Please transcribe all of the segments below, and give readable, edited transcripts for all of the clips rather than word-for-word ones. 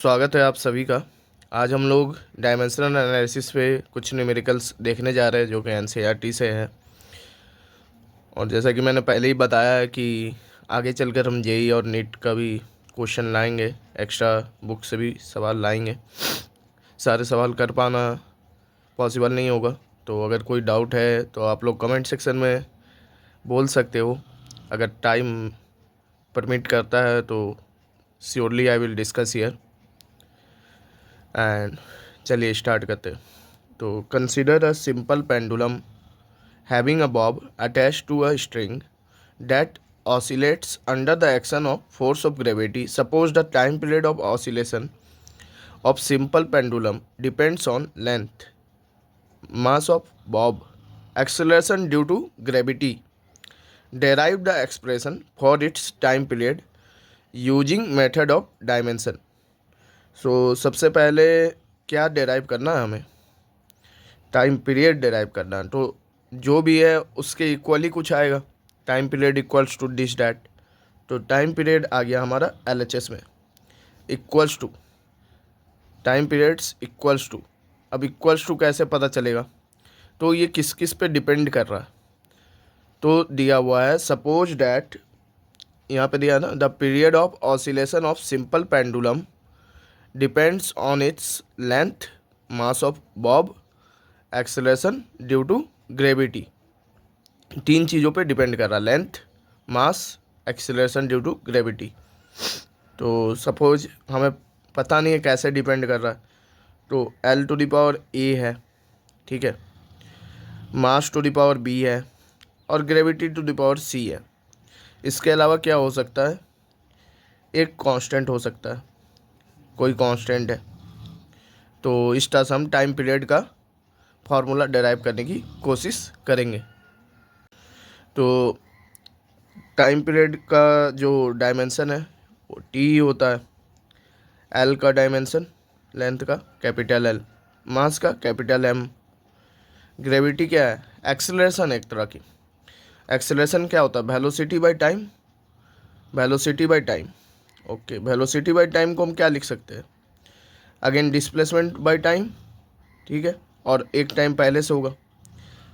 स्वागत है आप सभी का। आज हम लोग डायमेंशनल एनालिसिस पे कुछ न्यूमेरिकल्स देखने जा रहे हैं जो कि एनसीईआरटी से है। और जैसा कि मैंने पहले ही बताया है कि आगे चलकर हम जेई और नीट का भी क्वेश्चन लाएंगे, एक्स्ट्रा बुक से भी सवाल लाएंगे। सारे सवाल कर पाना पॉसिबल नहीं होगा, तो अगर कोई डाउट है तो आप लोग कमेंट सेक्शन में बोल सकते हो। अगर टाइम परमिट करता है तो surely I will discuss here. And चलिए स्टार्ट करते हैं। तो consider a simple pendulum having a bob attached to a string that oscillates under the action of force of gravity. Suppose the time period of oscillation of simple pendulum depends on length, mass of bob, acceleration due to gravity. Derive the expression for its time period using method of dimension. सो सबसे पहले क्या derive करना है हमें? Time period derive करना है। तो जो भी है उसके इक्वली कुछ आएगा। Time period equals to this that. तो टाइम पीरियड आ गया हमारा एलएचएस में, equals to time periods equals to. अब इक्वल्स टू कैसे पता चलेगा? तो ये किस किस पे डिपेंड कर रहा है? तो दिया हुआ है सपोज डैट, यहाँ पे दिया ना, the period of oscillation of simple pendulum depends on its length, mass of bob, acceleration due to gravity. तीन चीज़ों पे डिपेंड कर रहा है, length, mass, acceleration due to gravity. तो सपोज हमें पता नहीं है कैसे डिपेंड कर रहा है। तो L to the power A है, ठीक है, मास टू द पावर बी है और gravity to the power C है। इसके अलावा क्या हो सकता है? एक कांस्टेंट हो सकता है, कोई कांस्टेंट है। तो इस तरह से हम टाइम पीरियड का फार्मूला डेराइव करने की कोशिश करेंगे। तो टाइम पीरियड का जो डायमेंशन है वो टी होता है। एल का डायमेंशन, लेंथ का कैपिटल एल, मास का कैपिटल एम, ग्रेविटी क्या है? एक्सेलरेशन, एक तरह की। एक्सेलरेशन क्या होता है? Velocity by time, velocity by time. Okay, velocity by time को हम क्या लिख सकते हैं? अगेन डिस्प्लेसमेंट बाय टाइम, ठीक है, और एक टाइम पहले से होगा।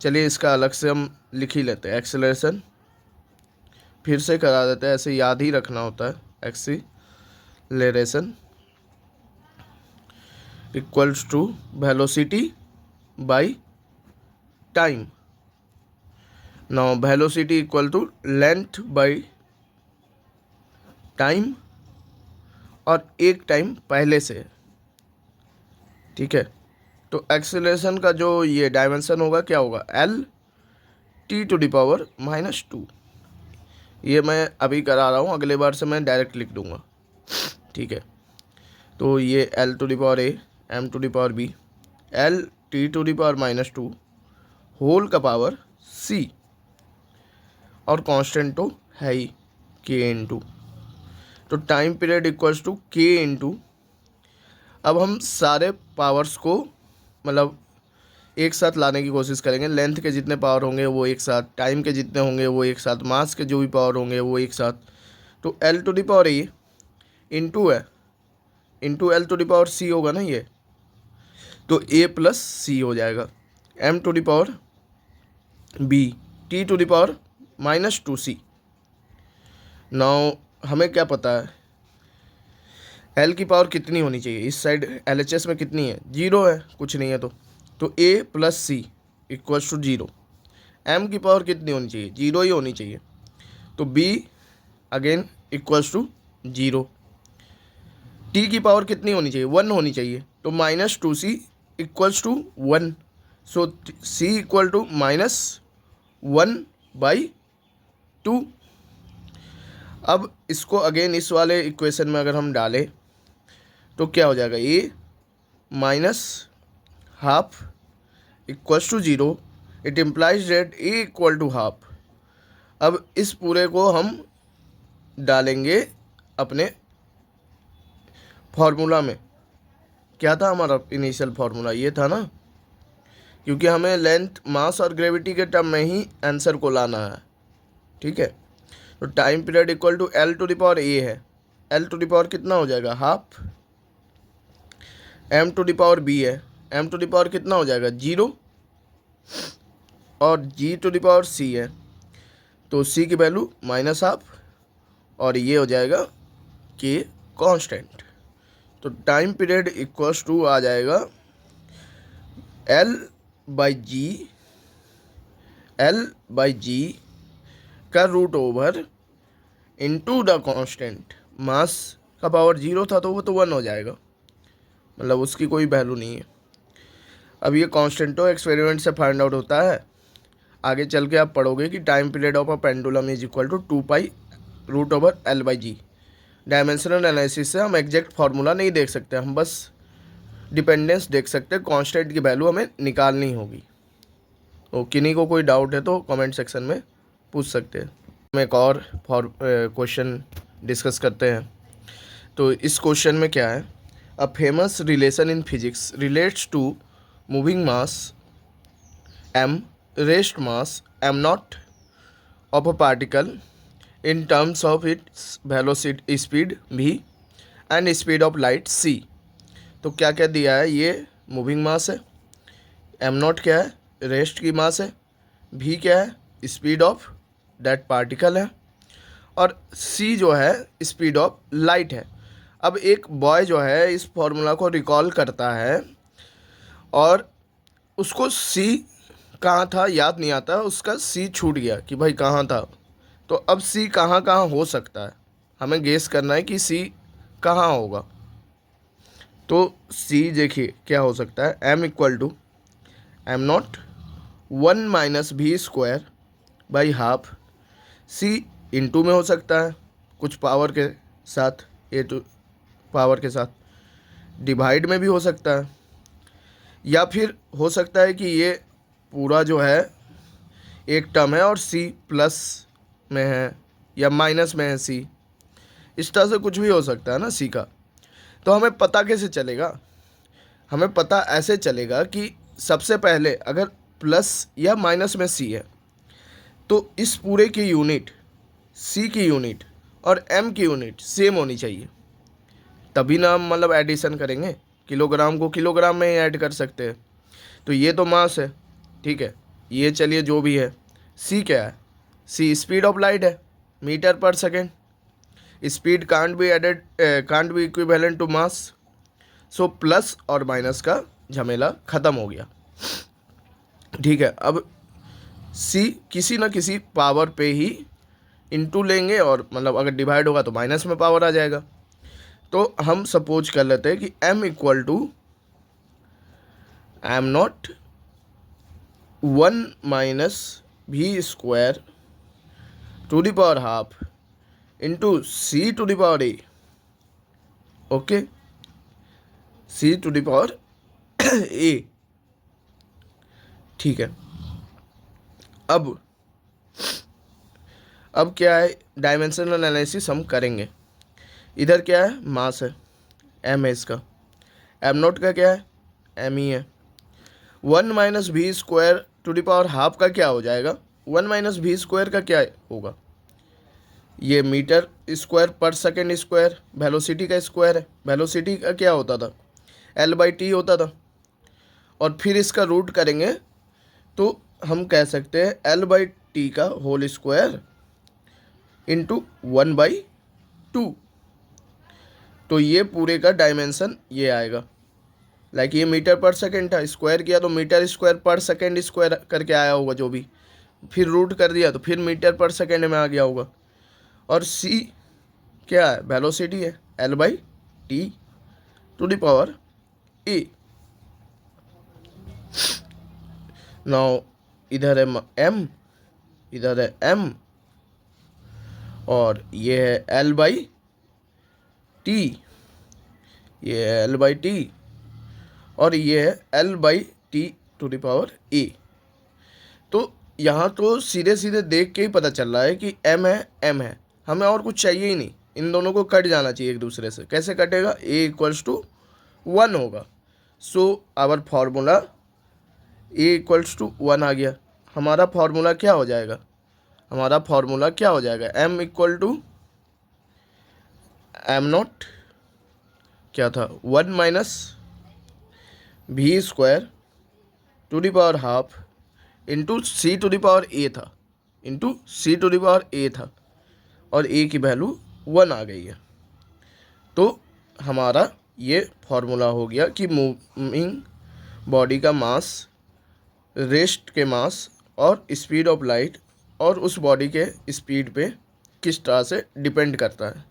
चलिए इसका अलग से हम लिख ही लेते हैं। एक्सेलरेशन फिर से करा देते हैं, ऐसे याद ही रखना होता है। Acceleration equals to velocity by time. Now velocity equal to length by time और एक टाइम पहले से, ठीक है। तो एक्सेलरेशन का जो ये डायमेंशन होगा क्या होगा? L T to the power -2। ये मैं अभी करा रहा हूँ, अगले बार से मैं डायरेक्ट लिख दूंगा, ठीक है। तो ये L to the power a, M to the power b, L T to the power -2 whole का पावर सी, और कांस्टेंट तो है ही के इंटू। तो time period equals to K into. अब हम सारे पावर्स को मतलब एक साथ लाने की कोशिश करेंगे। लेंथ के जितने पावर होंगे वो एक साथ, टाइम के जितने होंगे वो एक साथ, मास के जो भी पावर होंगे वो एक साथ। तो L to the power A into है, into L to the power C होगा ना ये, तो ए प्लस सी हो जाएगा। M to the power B, T to the power -2c। Now हमें क्या पता है एल की पावर कितनी होनी चाहिए? इस साइड एलएचएस में कितनी है? 0 है, कुछ नहीं है। तो A plus C equals to 0। M की पावर कितनी होनी चाहिए? 0 ही होनी चाहिए। तो B again equals to 0। T की पावर कितनी होनी चाहिए? 1 होनी चाहिए। तो -2c equals to 1। So C equal to -1/2। अब इसको अगेन इस वाले इक्वेशन में अगर हम डालें तो क्या हो जाएगा? A -½ equals to 0। It implies that a equal to half. अब इस पूरे को हम डालेंगे अपने फॉर्मूला में। क्या था हमारा इनिशियल फार्मूला? ये था ना, क्योंकि हमें लेंथ, मास और ग्रेविटी के टर्म में ही आंसर को लाना है, ठीक है। तो time period equal to L to the power A है। एल टू द पावर कितना हो जाएगा? Half, M to the power B है, एम टू द पावर कितना हो जाएगा 0, और G to the power C है, तो सी की वैल्यू -12 और ये हो जाएगा के कांस्टेंट। तो टाइम पीरियड इक्वल्स टू आ जाएगा L/G का root over into the constant. Mass का पावर 0 था तो वो तो 1 हो जाएगा, मतलब उसकी कोई वैल्यू नहीं है। अब ये कांस्टेंटो एक्सपेरिमेंट से फाइंड आउट होता है। आगे चल के आप पढ़ोगे कि time period of a pendulum is equal to 2π√L/G। Dimensional analysis से हम एग्जैक्ट फार्मूला नहीं देख सकते, हम बस डिपेंडेंस देख सकते हैं, कांस्टेंट की वैल्यू हमें निकालनी होगी। तो किन्हीं को कोई डाउट है तो कमेंट सेक्शन में पूछ सकते हैं। हम एक और क्वेश्चन डिस्कस करते हैं। तो इस क्वेश्चन में क्या है, a famous relation in physics relates to moving mass m rest mass m0 of a particle in terms of its velocity speed v and speed of light c। तो क्या क्या दिया है, ये मूविंग मास है, m0 क्या है, रेस्ट की मास है, v क्या है, स्पीड ऑफ दैट पार्टिकल है, और c जो है स्पीड ऑफ लाइट है। अब एक बॉय जो है इस फॉर्मूला को रिकॉल करता है और उसको c कहाँ था याद नहीं आता, उसका c छूट गया कि भाई कहाँ था। तो अब c कहाँ कहाँ हो सकता है, हमें गेस करना है कि c कहाँ होगा। तो c देखिए क्या हो सकता है, m equal to m0 1-v²/½ c into में हो सकता है कुछ पावर के साथ, ए टू पावर के साथ, डिवाइड में भी हो सकता है, या फिर हो सकता है कि ये पूरा जो है एक टर्म है और c प्लस में है या माइनस में है c, इस तरह से कुछ भी हो सकता है ना c का। तो हमें पता कैसे चलेगा, हमें पता ऐसे चलेगा कि सबसे पहले अगर प्लस या माइनस में c है तो इस पूरे की यूनिट c की यूनिट और m की यूनिट सेम होनी चाहिए, तभी ना हम मतलब एडिशन करेंगे, किलोग्राम को किलोग्राम में ही ऐड कर सकते हैं। तो ये तो मास है, ठीक है, ये चलिए जो भी है। c क्या है, c स्पीड ऑफ लाइट है, मीटर पर second. Speed can't be equivalent to mass, so plus और माइनस का झमेला ख़त्म हो गया, ठीक है। अब c किसी न किसी पावर पे ही इंटू लेंगे, और मतलब अगर डिवाइड होगा तो माइनस में पावर आ जाएगा। तो हम सपोज कर लेते हैं कि m equal to m0 1-v²² into c to the power a, okay, c to the power a, ठीक है। अब क्या है, डायमेंशनल एनालिसिस हम करेंगे। इधर क्या है, मास है, m है इसका, m0 का क्या है, m ही है। 1-v²² का क्या हो जाएगा, 1-v² का क्या होगा, ये मीटर स्क्वायर पर सेकेंड स्क्वायर, वेलोसिटी का स्क्वायर है। वेलोसिटी का क्या होता था, L/T होता था, और फिर इसका रूट करेंगे तो हम कह सकते हैं L/T का होल स्क्वायर इंटू 1/2। तो ये पूरे का डायमेंशन ये आएगा, लाइक ये मीटर पर सेकेंड था, स्क्वायर किया तो मीटर स्क्वायर पर सेकेंड स्क्वायर करके आया होगा जो भी, फिर रूट कर दिया तो फिर मीटर पर सेकेंड में आ गया होगा। और c क्या है, वेलोसिटी है, L/T to the power a। Now इधर है m, इधर है m, और ये है L/T, ये है L/T, और ये है L/T to the power a। तो यहाँ तो सीधे सीधे देख के ही पता चल रहा है कि m है, m है, हमें और कुछ चाहिए ही नहीं, इन दोनों को कट जाना चाहिए एक दूसरे से। कैसे कटेगा, a इक्वल्स टू 1 होगा, so our formula a equals to 1 आ गया। हमारा फार्मूला क्या हो जाएगा, हमारा फार्मूला क्या हो जाएगा, m इक्वल टू m0 क्या था, 1 V square to the power half into C to the power A था, into C to the power A था, और ए की वैल्यू 1 आ गई है। तो हमारा ये फॉर्मूला हो गया कि मूविंग बॉडी का मास, रेस्ट के मास और स्पीड ऑफ लाइट और उस बॉडी के स्पीड पे किस तरह से डिपेंड करता है।